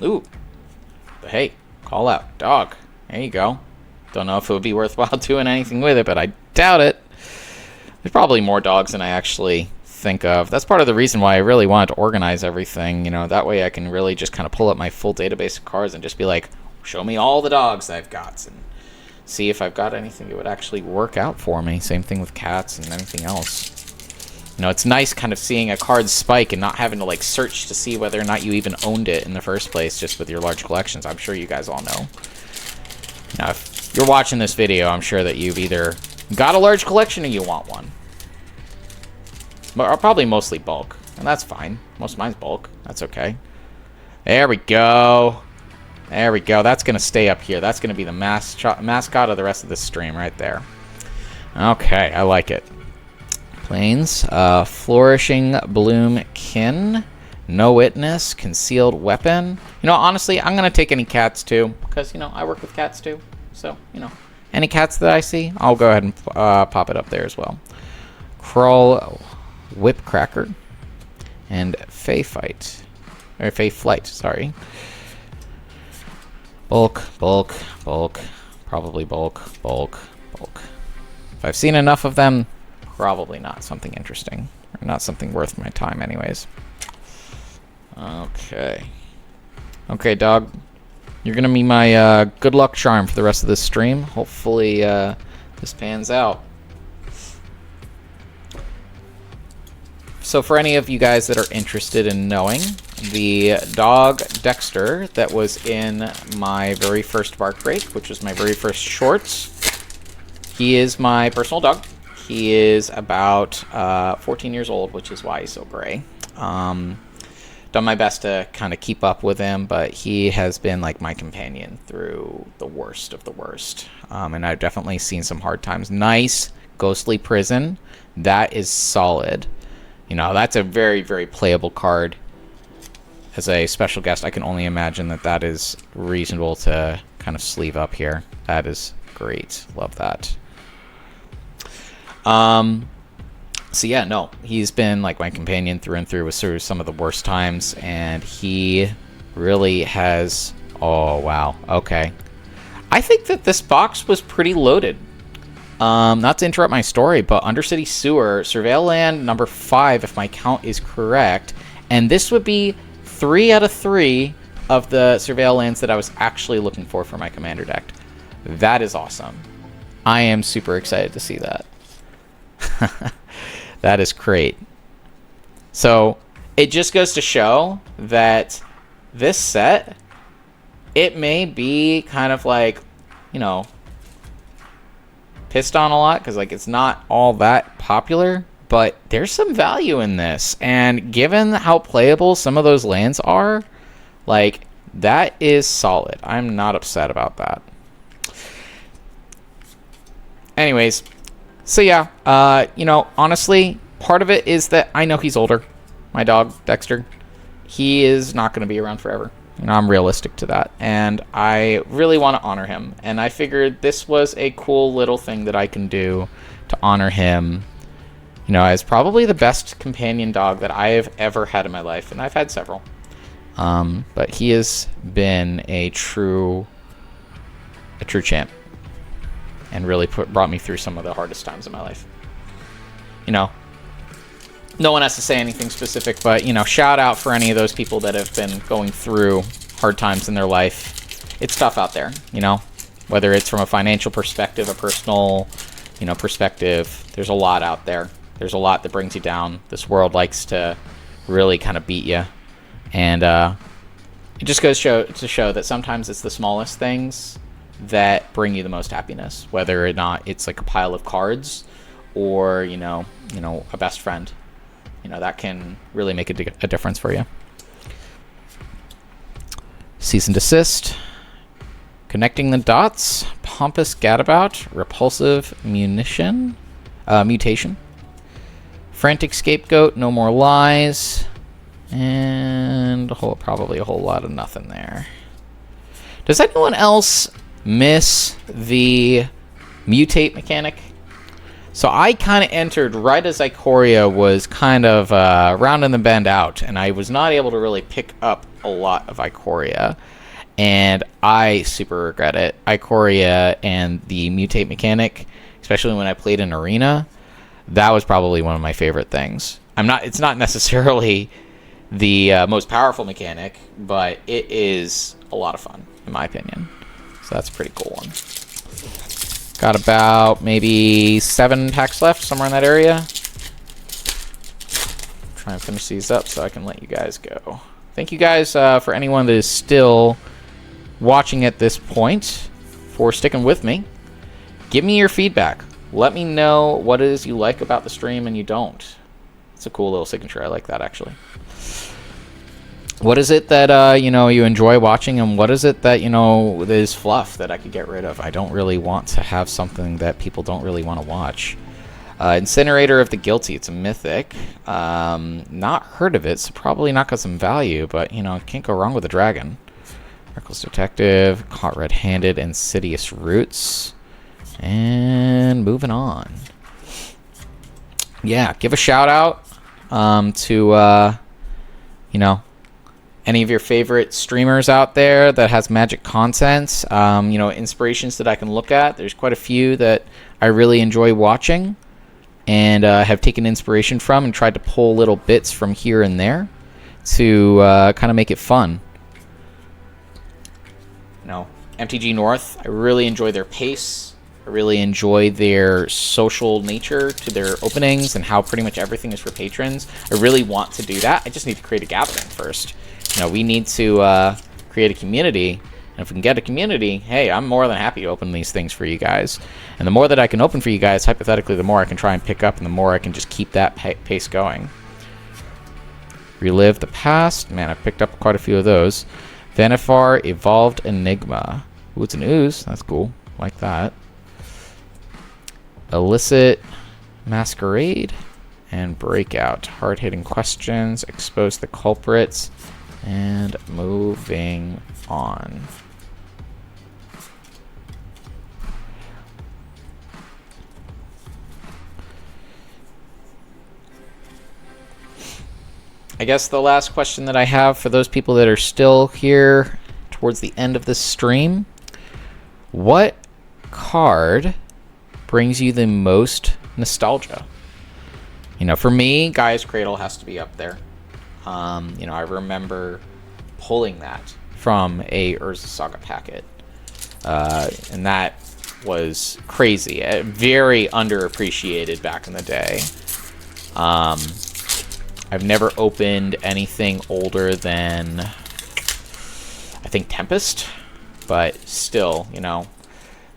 Ooh. But hey, call out. Dog. There you go. Don't know if it would be worthwhile doing anything with it, but I doubt it. There's probably more dogs than I actually think of. That's part of the reason why I really wanted to organize everything. You know, that way I can really just kind of pull up my full database of cards and just be like, show me all the dogs I've got and see if I've got anything that would actually work out for me. Same thing with cats and anything else. You know, it's nice kind of seeing a card spike and not having to like search to see whether or not you even owned it in the first place just with your large collections. I'm sure you guys all know. Now, if you're watching this video, I'm sure that you've either got a large collection or you want one. But probably mostly bulk, and that's fine. Most of mine's bulk. That's okay. There we go. There we go. That's going to stay up here. That's going to be the mascot of the rest of this stream right there. Okay, I like it. Plains. Flourishing Bloomkin. No Witness. Concealed Weapon. You know, honestly, I'm going to take any cats too, because, you know, I work with cats too. So, you know, any cats that I see, I'll go ahead and pop it up there as well. Crawl Whip Cracker. And Fey Fight. Or Fey Flight, sorry. Bulk, bulk, bulk. Probably bulk, bulk, bulk. If I've seen enough of them, probably not something interesting. Or not something worth my time anyways. Okay. Okay, dog. You're going to be my good luck charm for the rest of this stream. Hopefully this pans out. So for any of you guys that are interested in knowing, the dog Dexter that was in my very first Bark Break, which was my very first shorts, he is my personal dog. He is about 14 years old, which is why he's so gray. Done my best to kind of keep up with him, but he has been like my companion through the worst of the worst. And I've definitely seen some hard times. Nice Ghostly Prison. That is solid. You know, that's a very, very playable card. As a special guest, I can only imagine that that is reasonable to kind of sleeve up here. That is great. Love that. So yeah, no, he's been like my companion through and through with sort of some of the worst times, and he really has... Oh, wow. Okay. I think that this box was pretty loaded. Not to interrupt my story, but Undercity Sewer, Surveil land number 5, if my count is correct, and this would be 3 out of 3 of the Surveil lands that I was actually looking for my commander deck. That is awesome. I am super excited to see that. That is great. So it just goes to show that this set, it may be kind of like, you know, pissed on a lot because like it's not all that popular, but there's some value in this, and given how playable some of those lands are, like, that is solid. I'm not upset about that. Anyways, so yeah, you know, honestly, part of it is that I know he's older. My dog, Dexter, he is not going to be around forever. You know, I'm realistic to that, and I really want to honor him, and I figured this was a cool little thing that I can do to honor him, you know, as probably the best companion dog that I have ever had in my life, and I've had several. But he has been a true champ, and really brought me through some of the hardest times in my life. You know, no one has to say anything specific, but, you know, shout out for any of those people that have been going through hard times in their life. It's tough out there, you know, whether it's from a financial perspective, a personal, you know, perspective. There's a lot out there. There's a lot that brings you down. This world likes to really kind of beat you. And it just goes to show that sometimes it's the smallest things that bring you the most happiness, whether or not it's like a pile of cards or, you know, a best friend. You know, that can really make a difference for you. Cease and desist. Connecting the dots. Pompous gadabout. Repulsive mutation. Frantic scapegoat. No more lies. And probably a whole lot of nothing there. Does anyone else miss the mutate mechanic? So I kind of entered right as Ikoria was kind of rounding the bend out, and I was not able to really pick up a lot of Ikoria, and I super regret it. Ikoria and the mutate mechanic, especially when I played in Arena, that was probably one of my favorite things. It's not necessarily the most powerful mechanic, but it is a lot of fun, in my opinion. So that's a pretty cool one. Got about maybe 7 packs left, somewhere in that area. Try and finish these up so I can let you guys go. Thank you guys for anyone that is still watching at this point, for sticking with me. Give me your feedback. Let me know what it is you like about the stream and you don't. It's a cool little signature. I like that, actually. What is it that, you know, you enjoy watching, and what is it that, you know, is fluff that I could get rid of? I don't really want to have something that people don't really want to watch. Incinerator of the Guilty. It's a mythic. Not heard of it, so probably not got some value, but, you know, can't go wrong with a dragon. Reckless Detective. Caught Red-Handed. Insidious Roots. And moving on. Yeah, give a shout out to, you know, any of your favorite streamers out there that has Magic content, you know, inspirations that I can look at. There's quite a few that I really enjoy watching and have taken inspiration from and tried to pull little bits from here and there to kind of make it fun. You know, MTG North, I really enjoy their pace. I really enjoy their social nature to their openings and how pretty much everything is for patrons. I really want to do that. I just need to create a gathering first. You know, we need to create a community, and if we can get a community, hey, I'm more than happy to open these things for you guys. And the more that I can open for you guys, hypothetically, the more I can try and pick up, and the more I can just keep that pace going. Relive the Past. Man, I've picked up quite a few of those. Vanifar, Evolved Enigma. Ooh, it's an ooze. That's cool. Like that. Illicit Masquerade. And Breakout. Hard-hitting questions. Expose the culprits. And moving on. I guess the last question that I have for those people that are still here towards the end of this stream, what card brings you the most nostalgia? You know, for me, Gaia's Cradle has to be up there. You know, I remember pulling that from a Urza Saga packet. And that was crazy. Very underappreciated back in the day. I've never opened anything older than, I think, Tempest. But still, you know,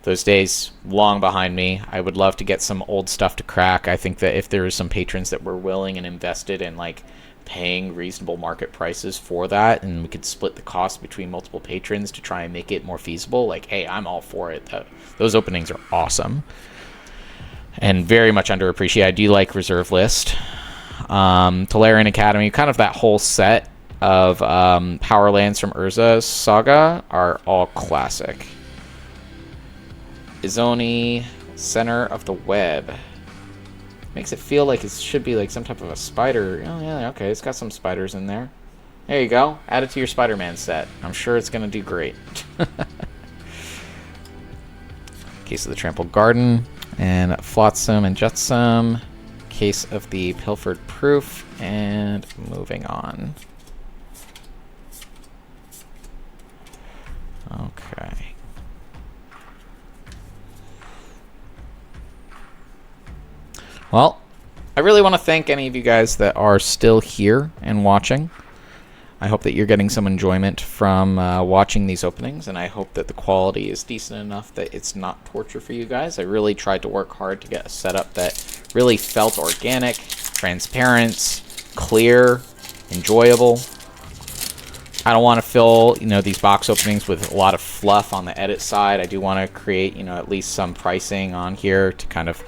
those days long behind me. I would love to get some old stuff to crack. I think that if there was some patrons that were willing and invested in, like, paying reasonable market prices for that, and we could split the cost between multiple patrons to try and make it more feasible, like, hey, I'm all for it. Those openings are awesome and very much underappreciated. I do like Reserve List, Tolarian Academy, kind of that whole set of power lands from Urza Saga are all classic. Izoni, Center of the Web. Makes it feel like it should be like some type of a spider. Oh, yeah, okay, it's got some spiders in there. There you go. Add it to your Spider-Man set. I'm sure it's going to do great. Case of the Trampled Garden. And Flotsam and Jetsam. Case of the Pilfered Proof. And moving on. Okay. Well, I really want to thank any of you guys that are still here and watching. I hope that you're getting some enjoyment from watching these openings, and I hope that the quality is decent enough that it's not torture for you guys. I really tried to work hard to get a setup that really felt organic, transparent, clear, enjoyable. I don't want to fill, these box openings with a lot of fluff on the edit side. I do want to create, at least some pricing on here to kind of,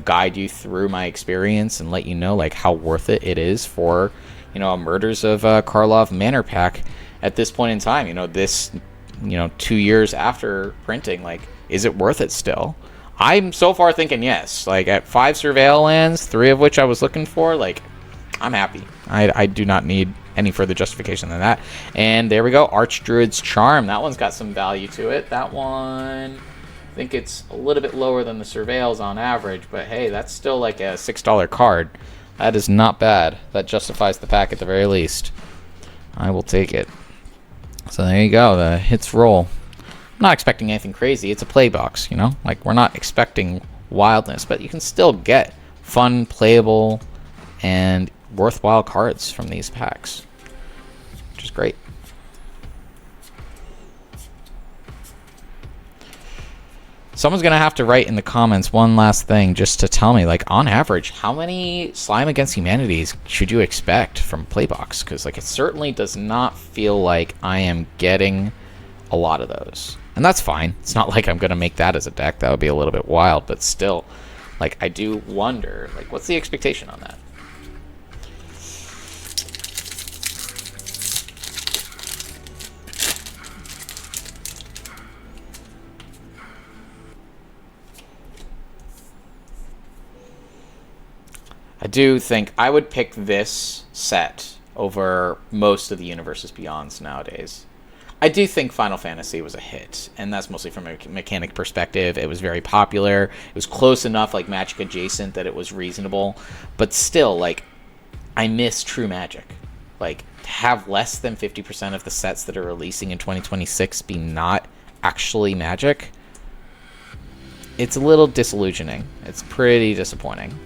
guide you through my experience and let you know, like, how worth it is for, a Murders of Karlov Manor pack at this point in time. 2 years after printing, like, is it worth it still? I'm so far thinking yes. Like, at 5 Surveil lands, 3 of which I was looking for, like, I'm happy. I do not need any further justification than that. And there we go, Archdruid's Charm. That one's got some value to it. That one, I think it's a little bit lower than the Surveils on average, but hey, that's still like a $6 card. That is not bad. That justifies the pack at the very least. I will take it. So there you go, the hits roll. I'm not expecting anything crazy. It's a play box, Like, we're not expecting wildness, but you can still get fun, playable, and worthwhile cards from these packs, which is great. Someone's gonna have to write in the comments one last thing just to tell me, like, on average, how many Slime Against Humanities should you expect from Playbox? Because, like, it certainly does not feel like I am getting a lot of those, and that's fine. It's not like I'm gonna make that as a deck. That would be a little bit wild, but still, like, I do wonder, like, what's the expectation on that? I do think I would pick this set over most of the Universes Beyonds nowadays. I do think Final Fantasy was a hit, and that's mostly from a mechanic perspective. It was very popular. It was close enough, like, Magic adjacent, that it was reasonable. But still, like, I miss true Magic. Like, to have less than 50% of the sets that are releasing in 2026 be not actually Magic, it's a little disillusioning. It's pretty disappointing.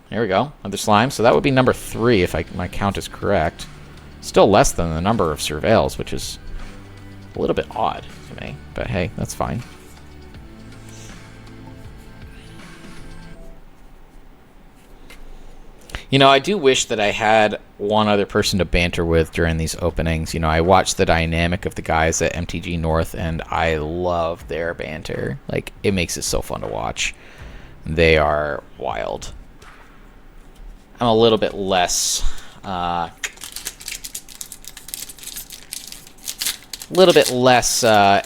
There we go, another slime. So that would be number 3 if my count is correct. Still less than the number of Surveils, which is a little bit odd to me. But hey, that's fine. I do wish that I had one other person to banter with during these openings. I watched the dynamic of the guys at MTG North, and I love their banter. Like, it makes it so fun to watch. They are wild. I'm a little bit less,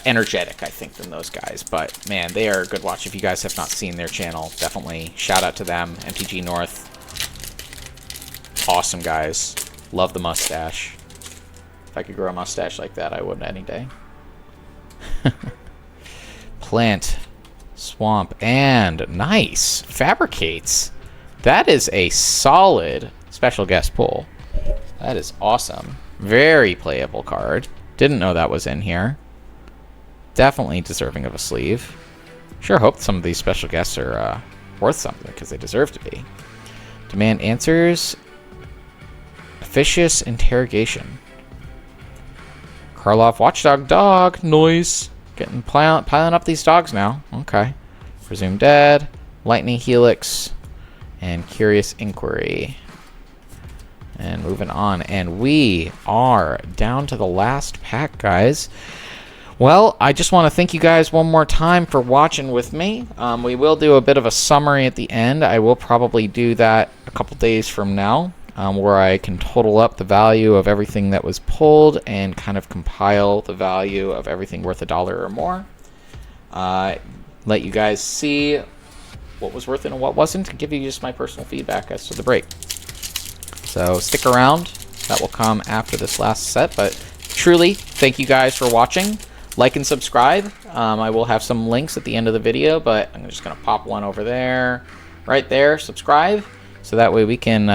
energetic, I think, than those guys. But man, they are a good watch. If you guys have not seen their channel, definitely shout out to them. MTG North, awesome guys. Love the mustache. If I could grow a mustache like that, I would any day. Plant, swamp, and nice fabricates. That is a solid special guest pull. That is awesome. Very playable card. Didn't know that was in here. Definitely deserving of a sleeve. Sure hope some of these special guests are worth something, because they deserve to be. Demand answers. Officious interrogation. Karlov Watchdog dog. Noise. Getting piling up these dogs now. Okay. Presumed dead. Lightning Helix. And Curious Inquiry. And moving on. And we are down to the last pack, guys. Well, I just want to thank you guys one more time for watching with me. We will do a bit of a summary at the end. I will probably do that a couple days from now, where I can total up the value of everything that was pulled and kind of compile the value of everything worth $1 or more. Let you guys see what was worth it and what wasn't, and give you just my personal feedback as to the break. So stick around. That will come after this last set, but truly, thank you guys for watching. Like and subscribe. I will have some links at the end of the video, but I'm just going to pop one over there, right there. Subscribe, so that way we can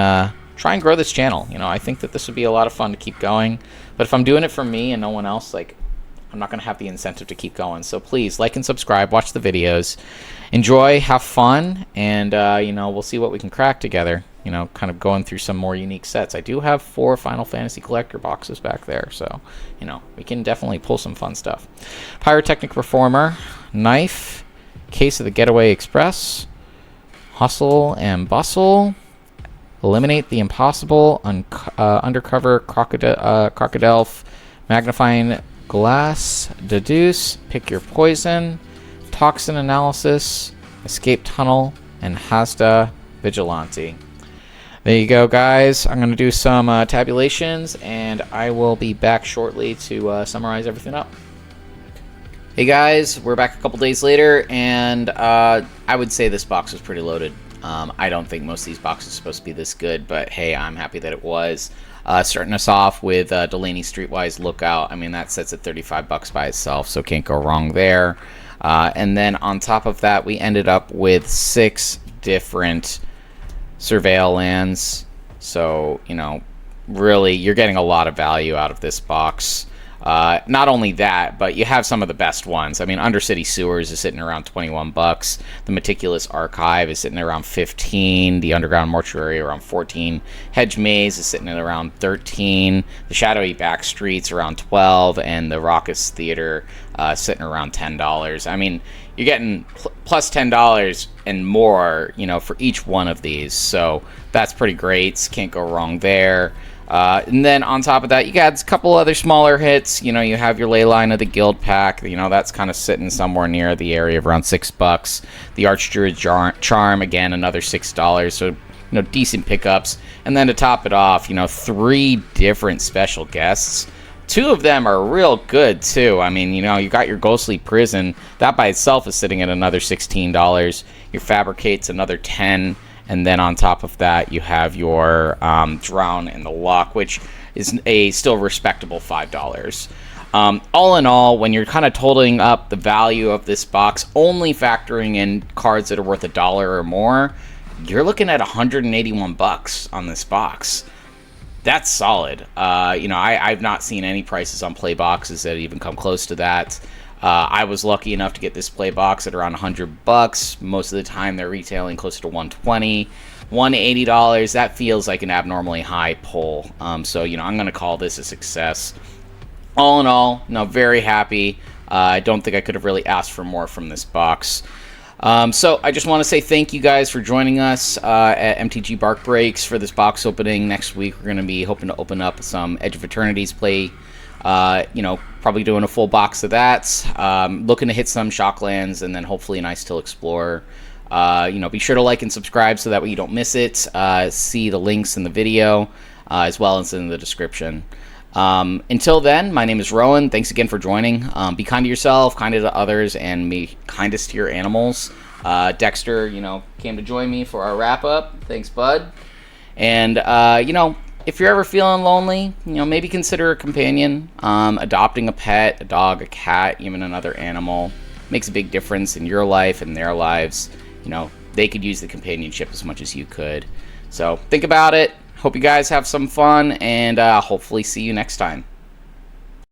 try and grow this channel. I think that this would be a lot of fun to keep going, but if I'm doing it for me and no one else, like, I'm not going to have the incentive to keep going. So please like and subscribe, watch the videos, enjoy, have fun, and you know, we'll see what we can crack together. You know, kind of going through some more unique sets. I do have 4 Final Fantasy Collector boxes back there, so you know, we can definitely pull some fun stuff. Pyrotechnic Reformer, Knife, Case of the Getaway Express, Hustle and Bustle, Eliminate the Impossible, Undercover Crocodile, Magnifying Glass, Deduce, Pick Your Poison, Toxin Analysis, Escape Tunnel, and Hazda Vigilante. There you go, guys. I'm going to do some tabulations, and I will be back shortly to summarize everything up. Hey guys, we're back a couple days later, and I would say this box was pretty loaded. I don't think most of these boxes are supposed to be this good, but hey, I'm happy that it was. Starting us off with Delney Streetwise Lookout. I mean, that sets at $35 by itself, so can't go wrong there. And then on top of that, we ended up with 6 different Surveil lands, so you know, really you're getting a lot of value out of this box. Not only that, but you have some of the best ones. I mean, Undercity Sewers is sitting around $21. The Meticulous Archive is sitting around $15. The Underground Mortuary around $14. Hedge Maze is sitting at around $13. The Shadowy Backstreets around $12, and the Raucous Theater sitting around $10. I mean, you're getting plus $10 and more, you know, for each one of these. So that's pretty great. Can't go wrong there. And then on top of that, you got a couple other smaller hits. You know, you have your Leyline of the Guildpact. You know, that's kind of sitting somewhere near the area of around $6. The Archdruid Charm, again, another $6. So, you know, decent pickups. And then to top it off, you know, 3 different special guests. 2 of them are real good, too. I mean, you know, you got your Ghostly Prison. That by itself is sitting at another $16. Your Fabricate's another $10. And then on top of that, you have your Drown in the Lock, which is a still respectable $5. All in all, when you're kind of totaling up the value of this box, only factoring in cards that are worth $1 or more, you're looking at $181 on this box. That's solid. You know, I've not seen any prices on play boxes that even come close to that. I was lucky enough to get this play box at around $100. Most of the time they're retailing closer to $120, $180. That feels like an abnormally high pull. So, you know, I'm going to call this a success. All in all, no, very happy. I don't think I could have really asked for more from this box. So I just want to say thank you guys for joining us at MTG Bark Breaks for this box opening. Next week we're going to be hoping to open up some Edge of Eternity's play. You know, probably doing a full box of that. Looking to hit some Shocklands, and then hopefully an Ice Till Explorer. You know, be sure to like and subscribe so that way you don't miss it. See the links in the video, as well as in the description. Until then, my name is Rowan. Thanks again for joining. Be kind to yourself, kind to others, and be kindest to your animals. Dexter, you know, came to join me for our wrap-up. Thanks, bud. And, you know, if you're ever feeling lonely, you know, maybe consider a companion. Adopting a pet, a dog, a cat, even another animal makes a big difference in your life and their lives. You know, they could use the companionship as much as you could. So think about it. Hope you guys have some fun, and hopefully see you next time.